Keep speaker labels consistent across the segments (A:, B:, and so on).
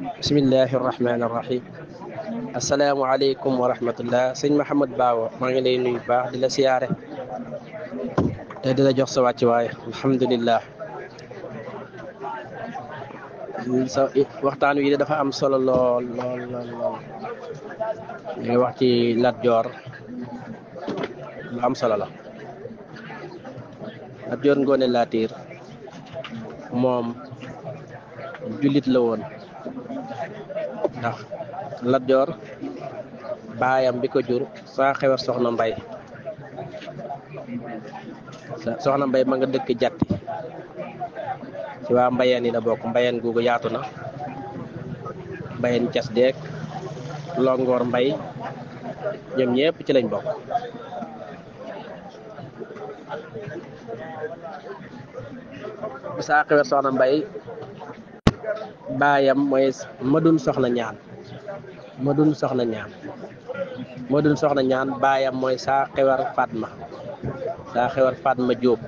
A: bismillahi irrahmani irrahim asalaamualeykum wa rahmatullah sëñ Mahamad Baawo maa ngi lay nuyu baax di la siyaare te di la jox sa wàcc waaye alhamdulillah sa waxtaan wi dafa am solo lool lool lool lool ngay wax ci Lat Joor lu am solo la. Lat Joor Ngoone Laatiir moom jullit la woon ndax Lat Joor baayam bi ko jur saa xewar soxna mbay soxna mbay ma nga dëkk jatti ci waa mbayeen yi la bokk mbayeen googu yaatu na mbayeen cas deeg longoor mbay ñoom ñëpp ci lañ bokk. saa xewar soxna mbay baayam mooy madun soxna ñaan madun soxna ñaan baayam mooy saa xewar Fatma Jóob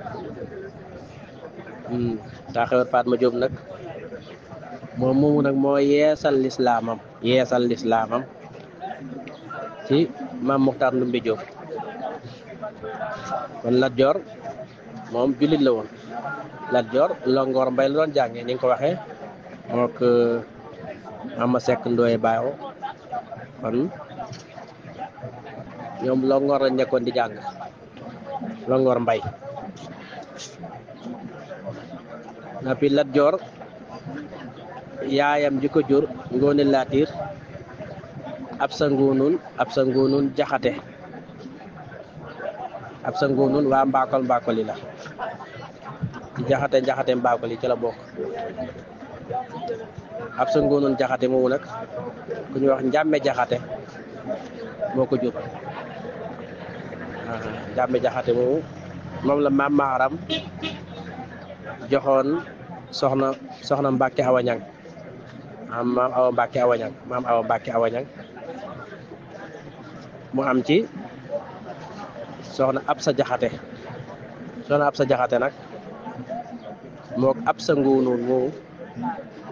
A: saa xewar Fatma Jóob nag moom moomu nag moo yeesal lislaamam ci maam Muxtaar Ndumbe Jóob kon Lat Joor moom jullit la woon. Lat Joor Longoor Mbay la doon jàngee ni nga ko waxee mook Ama Sekk Ndooye Baawo kon ñoom Longoor lañ nekkoon di jàng Longoor Mbay nappi Lat Joor yaayam ji ko jur Ngoone Laatiir Absa Nguunun Jaxate Absa Nguunun waa mbaakol yi la jaxate mbaakol yi ci la bokk. Absa Nguunun Jaxate moomu nag ku ñuy wax Njàmme Jaxate moo ko jur Njàmme Jaxate moomu moom la maam Maaram joxoon soxna Mbàkke Awañang maam Awa Mbàkke Awañang mu am ci soxna Absa Jaxate nag mook Absa Nguunun moomu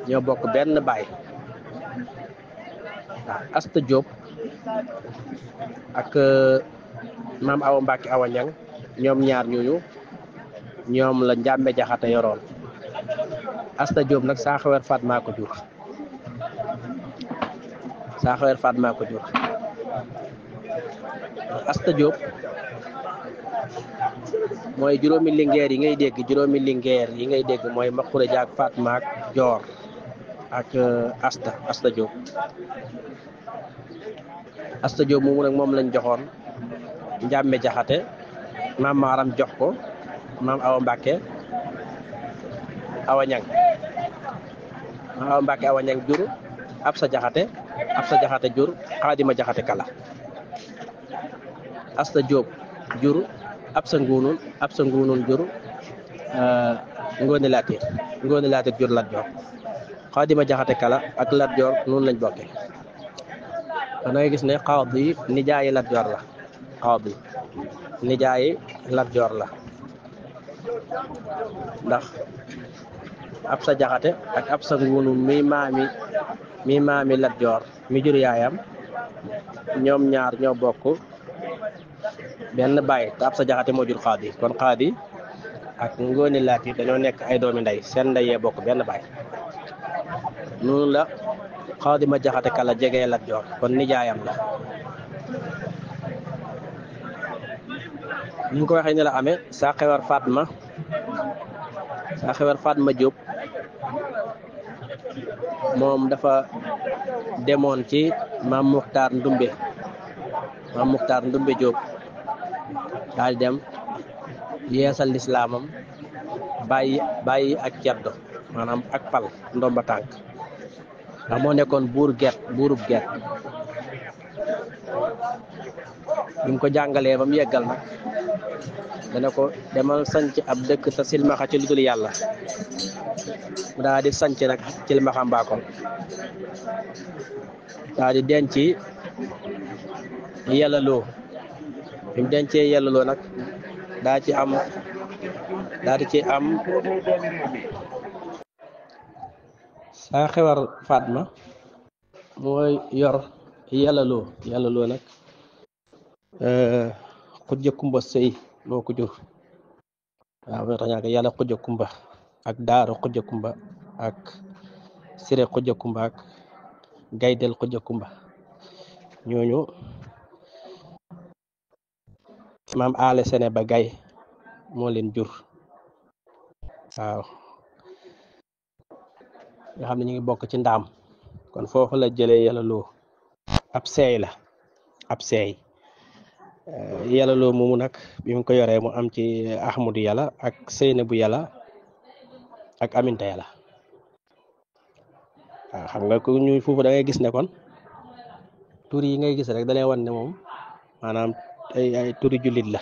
A: ñoo bokk benn baay waaw Asta Diop ak maam Awa Mbàkke Awañang ñoom ñaar ñooñu ñoom la Njàmme Jaxate yoroon. Asta Diop nag saa xewar Fatma ko jur Asta Diop mooy juróomi lingeer yi ngay dégg mooy Maxure Jaak Fatma ak Joor ak Asta Diop moomu nag moom lañ joxoon Njàmme Jaxate maam Maaram jox ko maam Awa Mbàkke Awañang jur Absa Jaxate jur Xaadima Jaxate Kala Asta Diop jur Absa Nguunun jur Ngoone Laatiir jur Lat Joor Xaadima Jaxate Kala ak Lat Joor noonu lañ bokke. da ngay gis ne Xaadi nijaayi Lat Joor la ndax Absa Jaxate ak Absa Nguunun mi maami Lat Joor mi jur yaayam ñoom ñaar ñoo bokk benn baay te Absa Jaxate moo jur Xaadi kon Xaadi ak Ngoone Laatiir dañoo nekk ay doomi ndey seen ndey yee bokk benn baay noonu la Xaadima Jaxate Kala jegee Lat Joor kon nijaayam la. ni nga ko waxee ne la amee saa xewar Fatma Jóob moom dafa demoon ci maam Muxtaar Ndumbe Jóob daal dem yeesal lislaamam bàyyi ak ceddo maanaam ak pal ndomba tànk ndax moo nekkoon buurub Get bi mu ko jàngalee ba mu yeggal nag dana ko demal sanc ab dëkk te silmaxa ci lu dul yàlla mu daal di sanc nag silmaxa mbaakol daal di denc yàllaloo bi mu dencee yàllaloo nag daal di ci am saa xewar Fatma mooy yor yàllaloo nag xujja kumba sëy moo ko jur waaw moo tax ñaa ko yàlla xujja kumba ak daaro xujja kumba ak sire xujja kumba ak gaydel xujja kumba ñooñu maam aale sene ba gay moo leen jur waaw nga xam ne ñu ngi bokk ci ndaam kon foofu la jëlee yàllaloo ab seey la ab seey yàllaloo moomu nag bi mu ko yoree mu am ci ahmadu yàlla ak seyna bu yàlla ak aminta yàlla waaw xam nga ko ñu foofu da ngay gis ne kon tur yi ngay gis rek da lay wan ne moom maanaam ay turi jullit la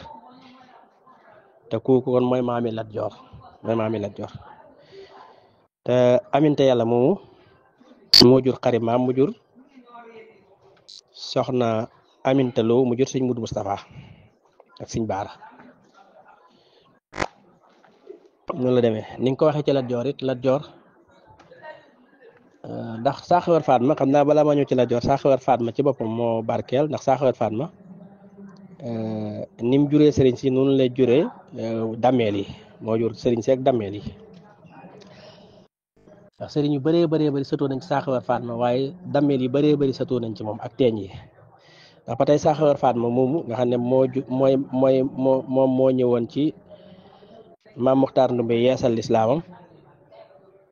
A: te kooku kon mooy maami Lat Joor te aminte yàlla moomu moo jur xarimaam mu jur soxna aminta loo mu jur sëñ Mudu Mustafa ak sëñ Baara noonu la demee ni nga ko waxee ci Lat Joor it Lat Joor ndax Saaxewar Fatma xam naa balaa ma ñëw ci Lat Joor Saaxewar Fatma ci boppam moo barkeel ndax Saaxewar Fatma ni mu juree sëriñ si noonu lay juree dammeel yi moo jur sëriñ si ak dammeel yi ndax sëriñ yu bëree bëri sëtoo nañ ci Saaxewar Fatma waaye dammeel yi bëree bëri sëtoo nañ ci moom ak teeñ yi ndax ba tey Saaxewar Fatma moomu nga xam ne moom moo ñëwoon ci maam Muxtaar Ndumbe yeesal lislaamam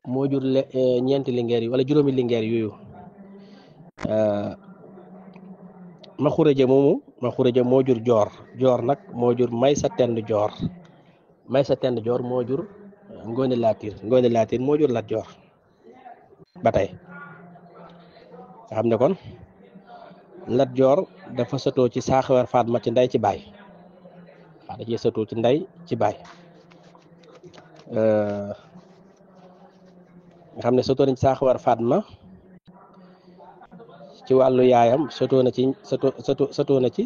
A: moo jur ñeenti lingeer yi wala juróomi lingeer yooyu ma xureja moo jur joor nag moo jur may sa tend joor moo jur ngoone laatiir moo jur Lat Joor ba tey nga xam ne kon Lat Joor dafa sëtoo ci Saaxewar Fatma ci ndey ci baay waaw da cee sëtoo ci ndey ci baay nga xam ne sëtoo nañ ci Saaxewar Fatma ci wàllu yaayam sëtoo na ci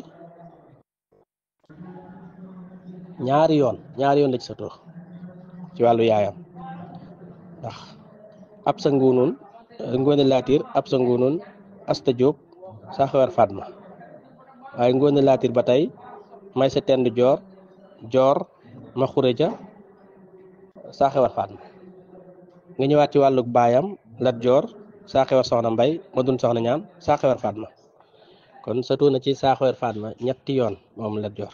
A: ñaari yoon la ci sëtoo ci wàllu yaayam ndax ab sa nguunoon ngoone laatiir ab sa nguunoon asta Jóob Saaxewar Fatma waaye ngoone laatiir ba tey may sa tend joor ma xureja Saaxewar Fatma nga ñëwaat ci wàlluk baayam Lat Joor Saaxewar soxna mbay ma dun soxna ñaan Saaxewar Fatma kon sëtoo na ci Saaxewar Fatma ñetti yoon moom Lat Joor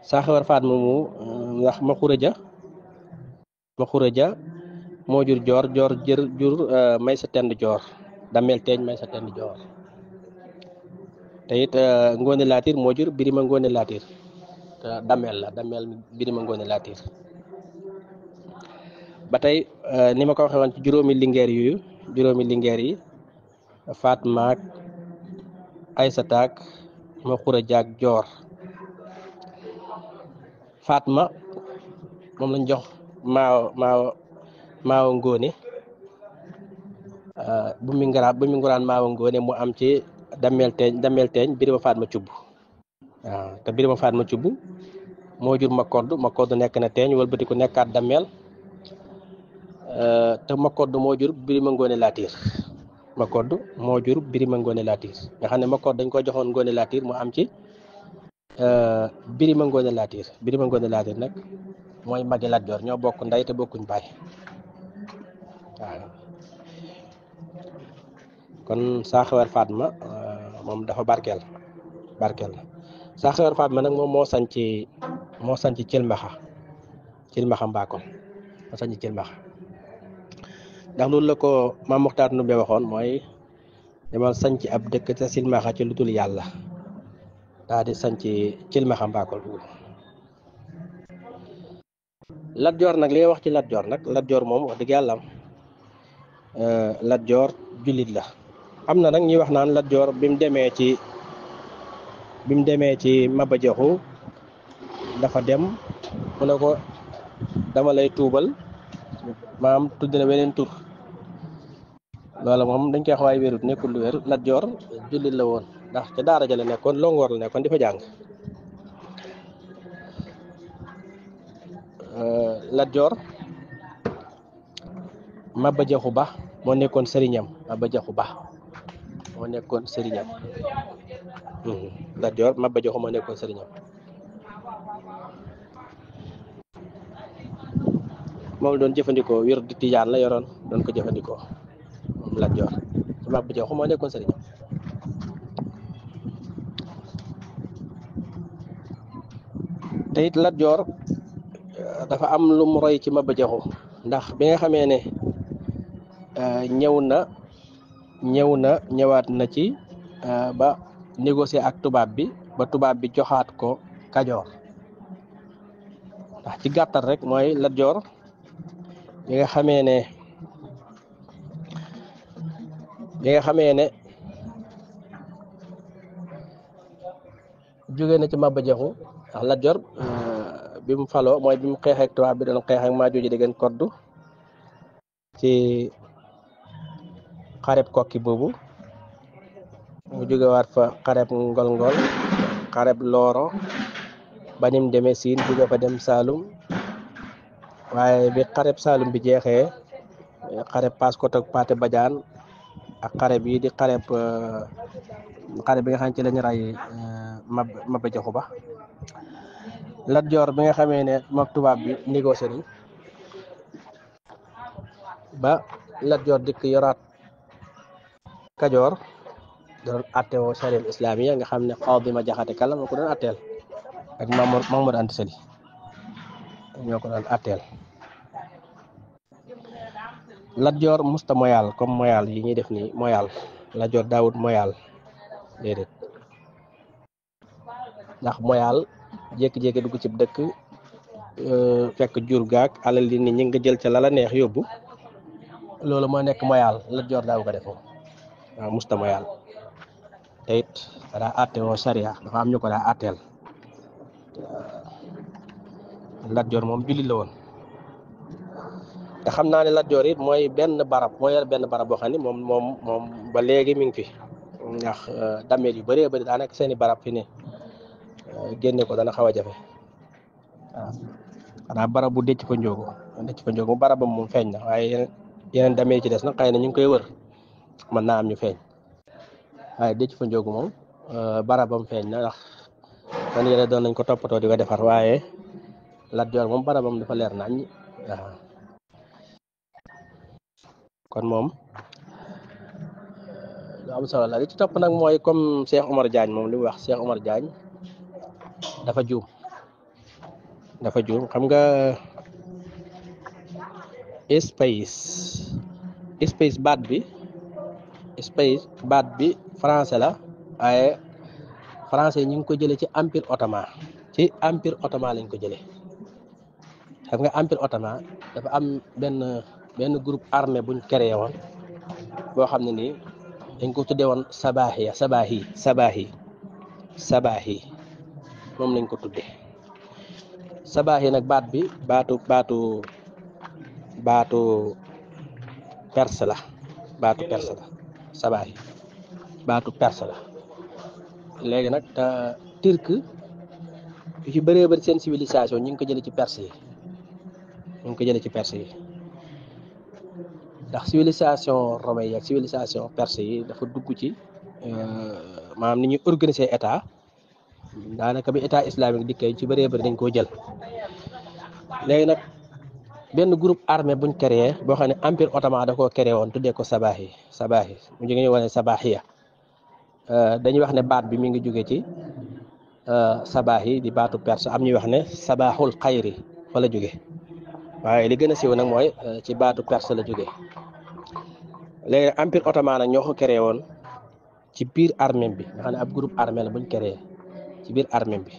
A: Saaxewar Fatma mu ndax ma xureja moo jur joor jur may sa tend joor dameel teeñ may sa tend joor te it ngoone laatiir moo jur birima ngoone laatiir te dameel birima ngoone laatiir ba tey ni ma ko waxee woon ci juróomi lingeer yi Fatma ak Aysata ak ma xureja ak joor Fatma moom lañ jox maawo ngóone bu mi nguraan maawo ngóone mu am ci dameel teeñ birima Fatma cubb waaw te birima Fatma cubb moo jur ma kodd nekk na teeñ wëlbati ku nekkaat dameel te ma kodd moo jur birima ngoone laatiir nga xam ne ma kodd dañ ko joxoon ngoone laatiir mu am ci birima ngoone laatiir nag mooy magi Lat Joor ñoo bokk ndey te bokkuñ baay waaw kon Saaxewar Fatma moom dafa barkeel Saaxewar Fatma nag moom moo sañ ci Cilmaxa Mbakol moo sañ ci Cilmaxa ndax loolu la ko maam Muxtaar Ndumbe waxoon mooy demal sañ ci ab dëkk ca Cilmaxa ci lu dul yàlla daal di sañ ci Cilmaxa Mbakol Lat Joor nag li nga wax ci Lat Joor nag Lat Joor moom wax dëgg yàlla Lat Joor jullit la am na nag ñuy wax naan Lat Joor bi mu demee ci Maba Jaxu dafa dem mu ne ko dama lay tuubal maam tudd na weneen tur loola moom dañ koy xawaay wérut nekkul lu wér Lat Joor jullit la woon ndax ca daara ja la nekkoon Longoor la nekkoon di fa jàng Lat Joor Maba Jaxu Ba moo nekkoon sëriñam Maba Jaxu Ba moo nekkoon sëriñam Lat Joor Maba Jaxu moo nekkoon sëriñam moom doon jëfandikoo wér di tijaan la yoroon doon ko jëfandikoo moom Lat Joor Maba Jaxu moo nekkoon sëriñam te it Lat Joor dafa am lu mu roy ci Maba Jaxu ndax bi nga xamee ne ñëwaat na ci ba négocier ak tubaab bi ba tubaab bi joxaat ko Kajoor ndax ci gàttal rek mooy Lat Joor bi nga xamee ne jóge na ci Maba Jaxu ndax Lat Joor bi mu faloo mooy bi mu xeexee ak tubaab bi doon xeex ak Maajooji Degen Koddu ci xareb kokki boobu mu jógewaat fa xareb ngol-ngol xareb looro ba nim demee siin jóge fa dem Saalum waaye bi xareb Saalum bi jeexee xareb Paoskoto ak Paate Badiane ak xareb yi di xareb bi nga xam ne ci lañu ray Maba Jaxu Ba Lat Joor bi nga xamee ne moom tubaab bi négocié nañ ba Lat Joor dikk yoraat Kajoor doon attewoo sariyal islaamiya nga xam ne Xaadi Ma Jaxate Kala moo ko doon atteel ak Mamadou Anta Sali ñoo ko doon atteel Lat Joor musta moyal comme moyal yi ñuy def nii moyal Lat Joor daawut moyal déedéet ndax moyal jékki-jékki dugg ci dëkk fekk jur gaag alal li nit ñi nga jël ca la la neex yóbbu loolu moo nekk moyal Lat Joor daaw ko def waaw musta moyal te it daa àtte woo sariya dafa am ñu ko daa àtteel Lat Joor moom jullit la woon te xam naa ne Lat Joor it mooy benn barab boo xam ne moom ba léegi mi ngi fi ndax dameel yu bëree bëri daa nekk seeni barab fi ne génne ko dana xaw a jafe waaw xanaa barab bu Déthié Fa Ndiogou mu barabam moom feeñ na waaye yeneen dameel ci des nag xëy na ñu ngi koy wër mën naa am ñu feeñ waaye Déthié Fa Ndiogou moom barabam feeñ na ndax man yële doon nañ ko toppatoo di ko defar waaye Lat Joor moom barabam dafa leer nañ waaw kon moom lu am solo la li ci topp nag mooy comme Cheikh Omar Diagne moom li mu wax Cheikh Omar Diagne dafa juum xam nga space baat bi français la waaye français ñu ngi ko jëlee ci empire ottoman lañ ko jëlee xam nga empire ottoman dafa am benn groupe armé buñ créé woon boo xam ne nii dañ ko tuddee woon sabahi moom lañ ko tuddee sabahi nag baat bi baatu perse la sabahi baatu perse la léegi nag turc yu ci bëree bëri seen civilisation ñu ngi ko jëlee ci perse yi ndax civilisation romain yi ak civilisation perse yi dafa dugg ci maanaam ni ñuy organiser état daanaka bi état islamique dikkee ci bëree bëri dañ koo jël léegi nag benn groupe armé buñ créé boo xam ne empire ottoman da koo créé woon tuddee ko sabahi mu jóge ñu wane sabahiya dañuy wax ne baat bi mi ngi jóge ci sabahi di baatu perse am ñuy wax ne sabahul xayri fa la jóge waaye li gën a siiw nag mooy ci baatu perse la jóge léegi empire ottoman nag ñoo ko créé woon ci biir armée bi nga xam ne ab groupe armé la buñ créé ci biir armée bi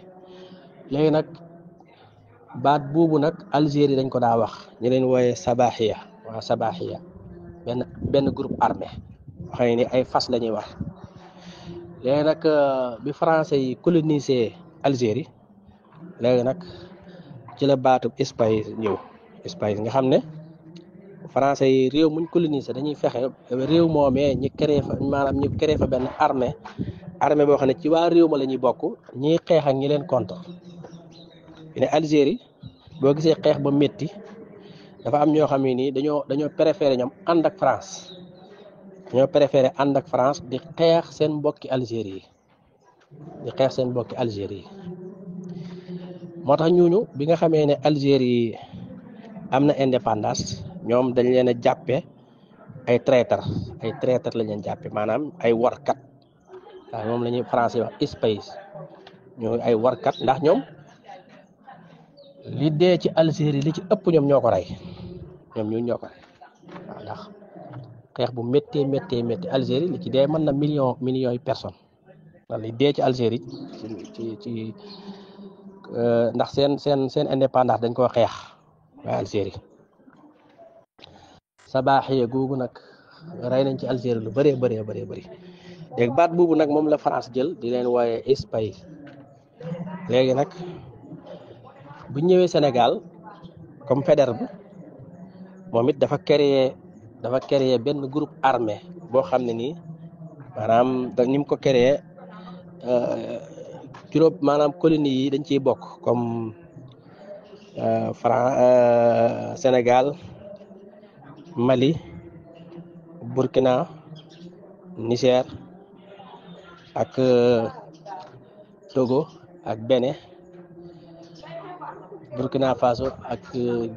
A: léegi nag baat boobu nag Algérie dañ ko daa wax ñu leen wooyee sabahiya benn groupe armé xëy ni ay fas la ñuy wax léegi nag bi français yi colonisé Algérie léegi nag ci la baatu Espagne nga xam ne français yi réew muñ colonisé dañuy fexe réew moomee ñu créé fa benn armée boo xam ne ci waa réew ma la ñuy bokk ñiy xeex ak ñi leen contre ne Algérie boo gisee xeex ba métti dafa am ñoo xam ne nii dañoo préféré ñoom ànd ak France dañoo préféré ànd ak France di xeex seen mbokki Algérie yi moo tax ñooñu bi nga xamee ne Algérie am na indépendance ñoom dañ leen a jàppe ay traître lañ leen jàppe maanaam ay warkat waaw moom la ñuy français wax espions ñooy ay warkat ndax ñoom li dee ci Algérie li ci ëpp ñoom ñoo ko rey waaw ndax xeex bu métti Algérie li ci dee mën na millions yi personnes ndax li dee ci Algérie ci ndax seen indépendance dañ koo xeex waa Algérie sabaaxiye googu nag rey nañ ci Algérie lu bëree bëri léegi baat boobu nag moom la France jël di leen wooye espion léegi nag bu ñëwee Sénégal comme Faidherbe moom it dafa créer benn groupe armé boo xam ne nii maanaam ni mu ko créer juróom maanaam colonie yi dañ ciy bokk comme Sénégal, Mali, Burkina, Niger ak Togo ak Bénin, Burkina Faso ak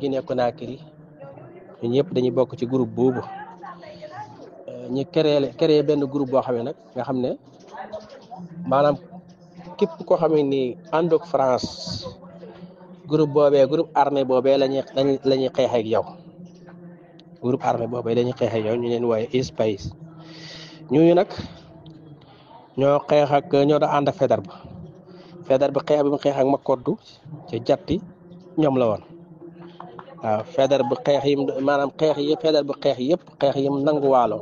A: Guinée Conakry ñun ñëpp dañuy bokk ci groupe boobu ñu créé benn groupe boo xam ne nag nga xam ne maanaam képp koo xam ne ni àndoog France groupe armé boobee la ñuy xeex ak yow groupe armé boobee la ñuy xeex ak yow ñu leen wooye espions ñooñu nag ñoo xeex ak ñoo da ànd ak Faidherbe xeex bi mu xeex ak Makoddu ci jatti ñoom la woon waaw Faidherbe xeex yi maanaam xeex yi mu nangu waalo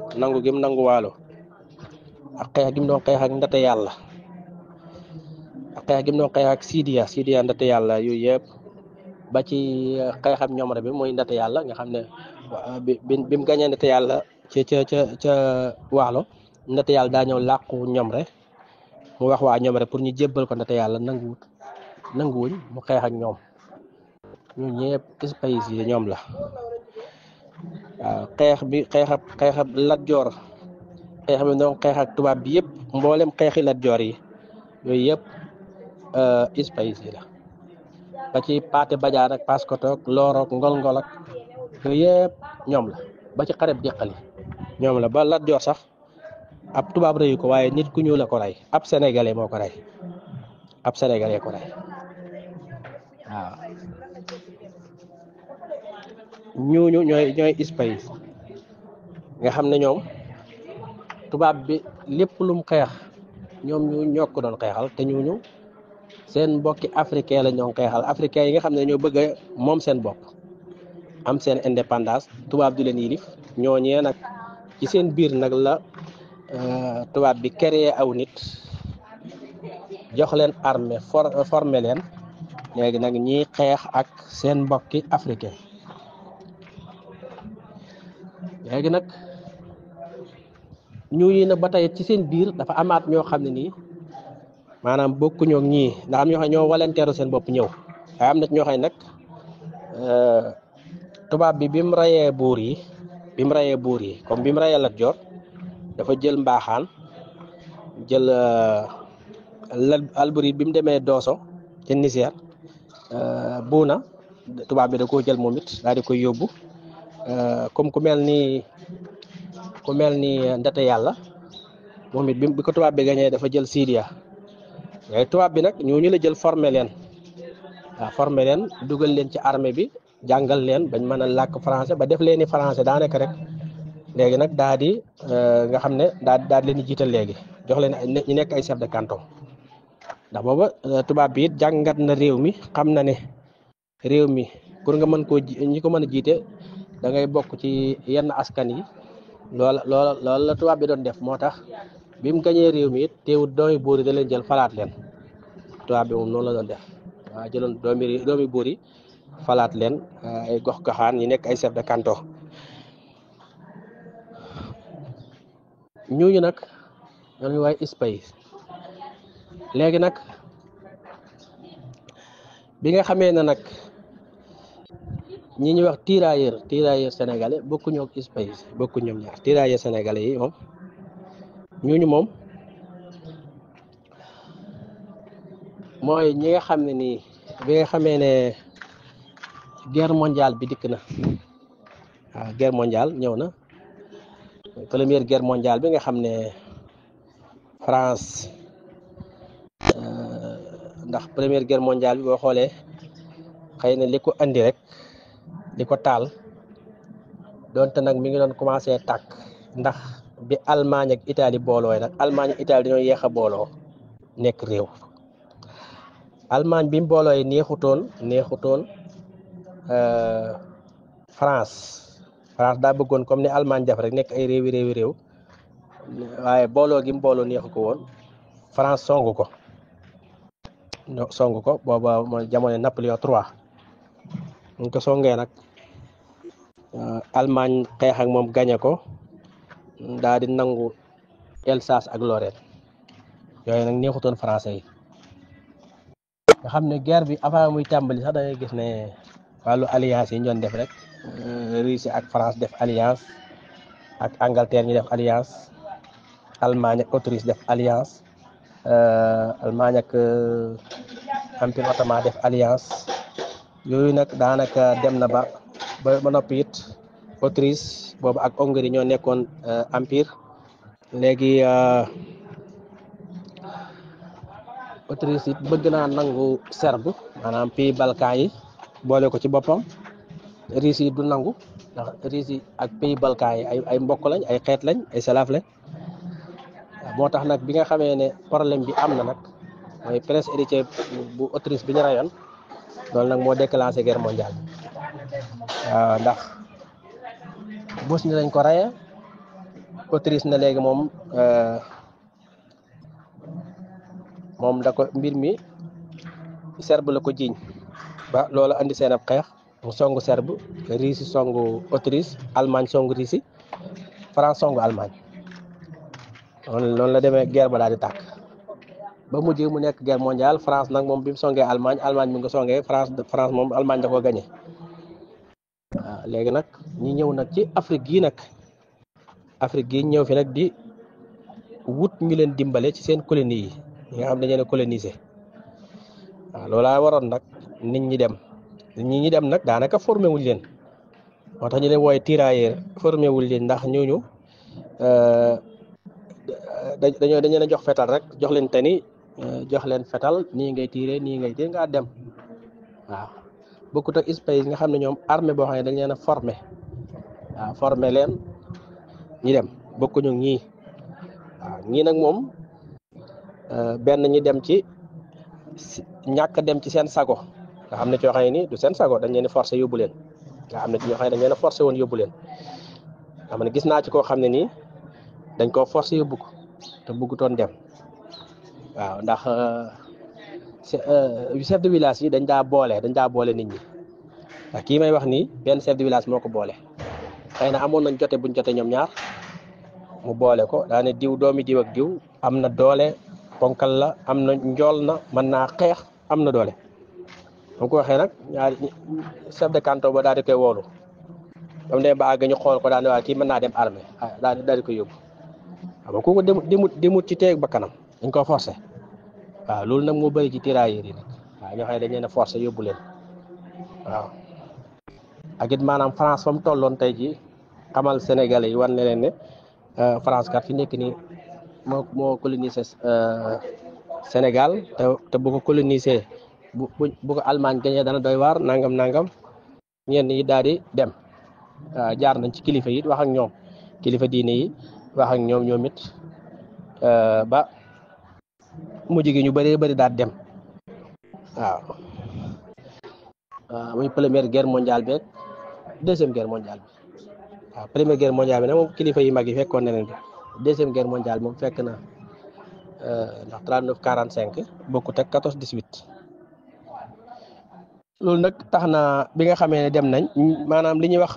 A: ak xeex gi mu doon xeex ak ndate yàlla ak xeex gi mu doon xeex ak Sidiya ndate yàlla yooyu yëpp ba ci xeexam ñoom rek bi mooy ndate yàlla nga xam ne bi mu gañee ndate yàlla ca waalo ndate yàlla daa ñëw làqu ñoom rek mu wax waa ñoom rek pour ñu jébbal ko ndate yàlla nanguwuñ mu xeex ak ñoom ñu ñëpp espions yi ñoom la waaw xeexab Lat Joor xeex bi doon xeex ak tubaab bi yëpp mboolem xeexi Lat Joor yi yooyu yëpp espions yi la ba ci Paate Badiane ak Paskoto ak Loorook Ngol-Ngol ak yooyu yëpp ñoom la ba ci xareb Deqali ñoom la ba Lat Joor sax ab tubaab reyu ko waaye nit ku ñuul la ko rey ab sénégalais moo ko rey waaw ñooñu ñooy espions nga xam ne ñoom tubaab bi lépp lum xeex ñoom ñoo ko doon xeexal te ñooñu seen mbokki africain la ñoo xeexal africain yi nga xam ne ñoo bëgg a moom seen bopp am seen indépendance tubaab du leen yilif ñooñee nag ci seen biir nag la tubaab bi créé aw nit jox leen armée formé leen léegi nag ñiy xeex ak seen mbokki africain léegi nag ñooñu nag ba tey ci seen biir dafa amaat ñoo xam ne nii maanaam bokkuñoo ak ñii ndax am ñoo xam ne ñoo volontaire seen bopp ñëw waaye am na ñoo xam ne nag tubaab bi mu rayee buur yi comme bi mu rayee Lat Joor dafa jël mbaaxaan jël Alburi bi mu demee Dooso ca Niger buuna tubaab bi da koo jël moom it daal di koy yóbbu comme ku mel ni ndate yàlla moom it bi ko tubaab bi gañee dafa jël Sidiya waaye tubaab bi nag ñooñu la jël formé leen dugal leen ci armée bi jàngal leen bañ mën a làkk français ba def leen ni français daanaka rek léegi nag daa di nga xam ne daa leen di jiital léegi jox leen ñu nekk ay chef de canton ndax booba tubaab bi it jàngat na réew mi xam na ne réew mi pour nga mën koo ñi ko mën a jiite da ngay bokk ci yenn askan yi loola la tubaab bi doon def moo tax bi mu gañee réew mi it teewut doomi buur yi da leen jël falaat leen tubaab bi moom noonu la doon def waaw jëloon doomi buur yi falaat leen ay gox-goxaan ñi nekk ay chef de canton ñooñu nag ñooñu waaye espions léegi nag bi nga xamee ne nag ñi ñuy wax tirailleur sénégalais bokkuñu ak Space bokku ñoom ñaar tirailleur sénégalais yi moom ñooñu moom mooy ñi nga xam ne nii bi nga xamee ne guerre mondiale bi dikk na waaw guerre mondiale ñëw na première guerre mondiale bi nga xam ne France ndax première guerre mondiale bi boo xoolee xëy na li ko andi rek li ko taal donte nag mi ngi doon commencé tàkk ndax bi Allemagne ak Italie boolooy nag Allemagne ak Italie dañoo yéex a booloo nekk réew Allemagne bi mu boolooy neexutoon France daa bëggoon comme ni Allemagne def rek nekk ay réew waaye booloo gi mu booloo neexu ko woon France songu ko booba mooy jamono Napoléon III ñu ko songee nag Allemagne xeex ak moom gañe ko daal di nangu Alsace ak Lorraine yooyu nag neexutoon français yi nga xam ne guerre bi avant muy tàmbali sax da ngay gis ne wàllu alliance yi ñu doon def rek Russie ak France def alliance ak Angleterre ñu def alliance Allemagne ak Autriche def alliance Allemagne ak Empire ottoman def alliance yooyu nag daanaka dem na ba noppi it Autriche boobu ak Hongrie ñoo nekkoon empire léegi Autriche it bëgg naa nangu Serbe maanaam pays Balkan yi boole ko ci boppam Russie du nangu ndax Russie ak pays Balkan yi ay mbokk lañ ay xeet lañ ay salaaf lañ moo tax nag bi nga xamee ne problème bi am na nag mooy prince héritier bu Autriche bi ñu rayoon loolu nag moo déclenché guerre mondiale waaw ndax Bosnie lañ ko rayee Autriche na léegi moom da ko mbir mi Serbe la ko jiiñ ba loolu andi seen ab xeex mu songu Serbe Russie songu Autriche Allemagne songu Russie France songu Allemagne noonu la demee guerre ba daal di tàkk ba mujj mu nekk guerre mondiale France nag moom bi mu songee Allemagne mi nga songee France moom Allemagne da ko gagné waaw léegi nag ñi ñëw nag ci Afrique gii ñëw fi nag di wut ñu leen dimbale ci seen colonie yi nga xam ne dañu leen a coloniser waaw loolaa waroon nag nit ñi dem nag daanaka formé wuñ leen moo tax ñu leen wooye tirailleur formé wuñ leen ndax ñooñu dañoo leen a jox fetal rek jox leen tani jox leen fetal nii ngay tiire ngaa dem waaw bokkut ak Espagne nga xam ne ñoom armée boo xam ne dañ leen a formé waaw formé leen ñi dem bokkuñu ñii waaw ñii nag moom benn ñi dem ci ñàkk dem ci seen sago nga xam ne ci waxee ni du seen sago dañ leen forcé yóbbu leen nga xam ne ci ñoo xam ne dañ leen forcé woon yóbbu leen xam ne gis naa ci koo xam ne nii dañ koo forcé yóbbu ko te bëggutoon dem waaw ndax chef de village yi dañ daa boole nit ñi ndax kii may wax nii benn chef de village moo ko boole xëy na amoon nañ buñ jote ñoom ñaar mu boole ko daane diw doomi diw ak diw am na doole ponkal la am na njool na mën naa xeex am na doole mu ko waxee nag ñaari chef de canton ba daal di koy woolu dam ne ba àgg ñu xool ko daane waa kii mën naa dem armée daal di koy yóbbu xam kooku demut ci teeg ba kanam dañ ko forcé waaw loolu nag moo bëri ci tirailleurs yi nag waaw ñoo xam ne dañ leen a forcé yóbbu leen waaw ak it maanaam France fa mu tolloon tey ji xamal Sénégalais yi wan ne leen ne France kat fi nekk nii moo colonisé Sénégal te bu ko colonisé bu ko Allemagne gañee dana doy waar nangam ñenn yi daal di dem jaar nañ ci kilifa yi wax ak ñoom kilifa diine yi wax ak ñoom it ba mujj gi ñu bëree daal dem waaw muy première guerre mondiale bi ak deuxième guerre mondiale bi waaw première guerre mondiale bi nag moom kilifa yi mag yi fekkoon na leen deuxième guerre mondiale moom fekk na ndax 39-45 bokkut ak 14-18 loolu nag tax na bi nga xamee ne dem nañ maanaam li ñuy wax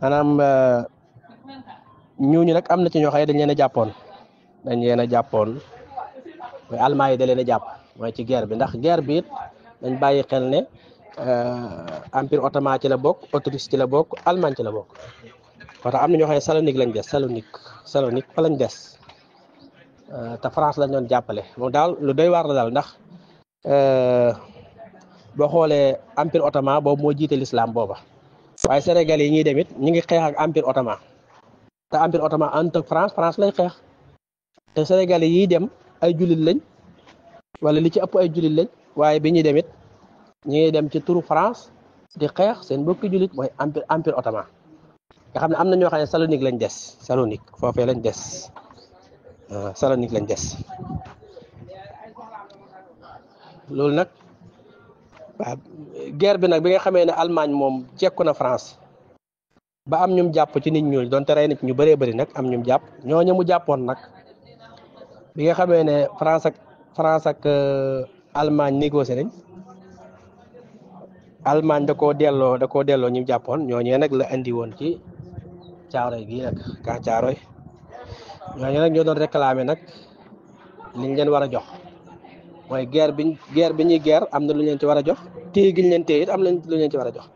A: maanaam ñooñu nag am na ci ñoo xam ne dañ leen a jàppoon mooy Allemagne yi da leen a jàpp mooy ci guerre bi ndax guerre bi it dañ bàyyi xel ne empire ottoman ci la bokk, Autriche ci la bokk, Allemagne ci la bokk. moo tax am na ñoo xam ne Salonique lañ des, Salonique fa lañ des te France lañ doon jàppale. moom daal lu doy waar la daal ndax boo xoolee empire ottoman boobu moo jiite l'islam booba, waaye Sénégal yi ñuy dem it ñu ngi xeex ak empire ottoman te empire ottoman ànd ak France lay xeex. te Sénégal yi dem ay jullit lañ wala li ci ëpp ay jullit lañ, waaye bi ñuy dem it ñu ngi dem ci turu France di xeex seen mbokki jullit mooy empire ottoman. nga xam ne am na ñoo xam ne Salonique lañ des, Salonique foofee lañ des, Salonique lañ des. loolu nag waaw guerre bi nag bi nga xamee ne Allemagne moom jekku na France ba am ñum jàpp ci nit ñuul donte rey nit ñu bëree bëri nag am ñum jàpp ñooñu mu jàppoon nag bi nga xamee ne France ak Allemagne négocié nañ, Allemagne da koo delloo ñu jàppoon ñooñee nag la andi woon ci Caaroy gii nag ka Caaroy ñooñu nag ñoo doon réclamer nag liñ leen war a jox mooy guerre bi ñuy guerre am na lu leen ci war a jox, téye giñ leen téye it am na lu leen ci war a jox.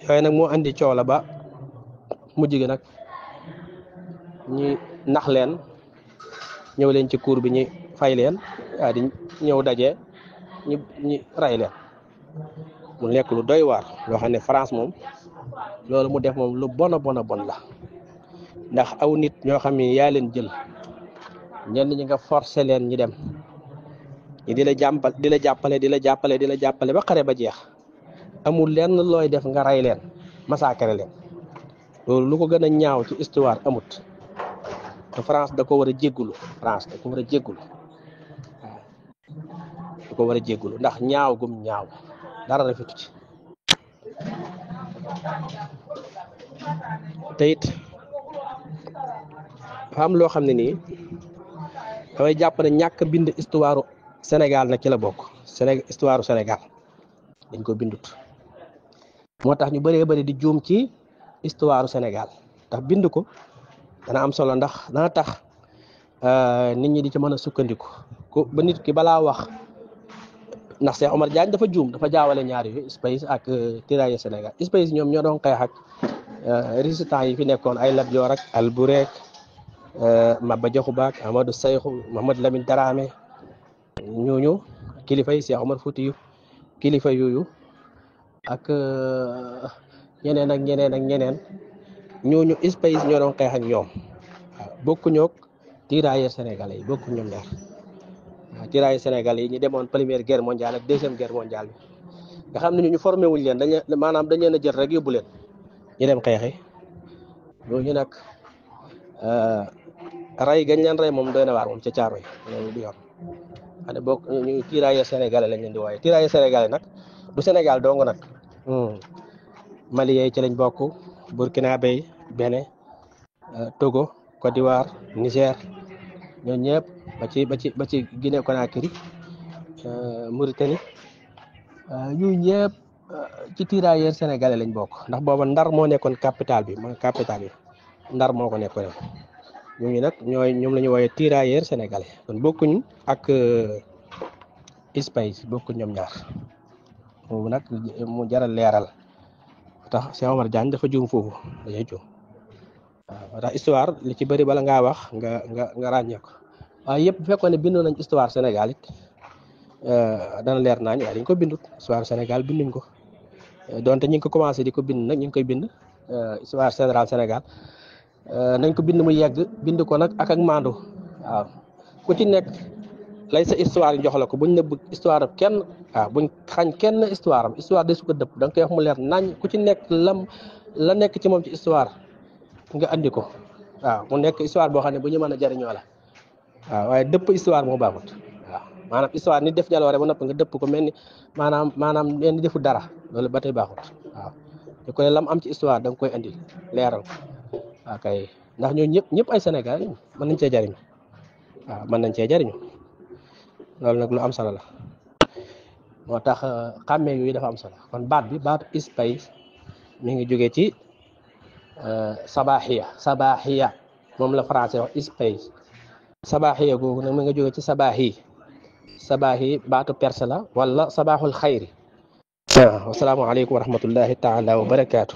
A: yooyu nag moo andi coow la ba mujj gi nag ñi nax leen ñëw leen ci cour bi ñi fay leen waa di ñëw daje ñi rey leen. mu nekk lu doy waar loo xam ne France moom loolu mu def moom lu bon a bon la ndax aw nit ñoo xam ne yaa leen jël ñenn ñi nga forcé leen ñi dem ñi di la jàppale ba xare ba jeex amul lenn looy def nga rey leen massacrer leen. loolu lu ko gën a ñaaw ci histoire amut te France da ko war a jéggulu waaw da ko war a jéggulu ndax ñaaw gum ñaaw dara rafetu ci. te it dafa am loo xam ne nii damay jàpp ne ñàkk bind histoire Sénégal nag ci la bokk. histoire Sénégal dañ ko bindut moo tax ñu bëree bëri di juum ci histoire Sénégal ndax bind ko dana am solo ndax dana tax nit ñi di ci mën a sukkandiku ko ba nit ki balaa wax. ndax Cheikh Omar Diagne dafa juum, dafa jaawale ñaar yu Space ak tirailleur Sénégal. Space ñoom ñoo doon xeex ak résistants yi fi nekkoon ay Lat Joor ak Alboury ak Maba Jaxu Ba ak Amadou Sayxu Mamadou Lamine Dramé ñooñu kilifa yi Cheikh Omar Foutiyou kilifa yooyu ak ñeneen ak ñeneen ñooñu Space ñoo doon xeex ak ñoom waaw bokkuñoo ak tirailleur sénégalais yi bokku ñoom ñaar. tirailleur Sénégal yi ñu demoon première guerre mondiale ak deuxième guerre mondiale bi nga xam ne ñu formé wuñ leen dañ leen a jël rek yóbbu leen ñu dem xeexi ñooñu nag rey gañ leen rey moom doy na waar moom ca caaro yi loolu du yoon. xam ne bokk ñu tirailleur sénégalais lañ leen di wooye tirailleur sénégalais nag du Sénégal dong nag Mali yi ci lañ bokk, Burkinabé, Bénin, Togo, Côte d'Ivoire, Niger ñoo ñëpp ba ci Guinée Conakry, Mauritanie ñooñu ñëpp ci tirailleurs sénégalais lañ bokk ndax booba Ndar moo nekkoon capital bi Ndar moo ko nekkoon ñooñu nag ñoom la ñu wooyee tirailleurs sénégalais kon bokkuñu ak Space bokkuñ ñoom ñaar boobu nag mu jaral leeral tax Cheikh Omar Diagne dafa juum foofu dañuy juum waaw tax histoire li ci bëri bala ngaa wax nga ràññee ko waaye yëpp bu fekkoon ne bindoon nañ histoire Sénégal it dana leer nañ waaye dañ ko bindut histoire Sénégal binduñ ko donte ñu ngi ko commencé di ko bind nag ñu ngi koy bind histoire générale Sénégal nañ ko bind mu yegg bind ko nag ak maandu waaw ku ci nekk lay sa histoire jox la ko buñ nëbb histoire ab kenn waaw buñ xañ kenn histoire am histoire de su ko dëpp da nga koy wax mu leer nañ ku ci nekk la nekk ci moom ci histoire nga andi ko waaw mu nekk histoire boo xam ne bu ñu mën a jariñoo la waaw waaye dëpp histoire moo baaxut waaw maanaam histoire ni def jaloore ba noppi nga dëpp ko mel ni maanaam mel ni defu dara loolu ba tey baaxut waaw te ko ne lam am ci histoire da nga koy andi leeral ko waaw kay ndax ñoo ñëpp ay Sénégal mën nañ cee jariñu waaw mën nañ cee jariñu loolu nag lu am solo la moo tax xàmmee yooyu dafa am solo kon baatu Space mi ngi jógee ci sabaxiya moom la français wax Space sabaxiya googu nag mi nga jógee ci sabaxi sabaahi baatu perse la wala sabaaxul xayri. Wasalaamu aleykum wa rahmatullahi taala wa barakaatu.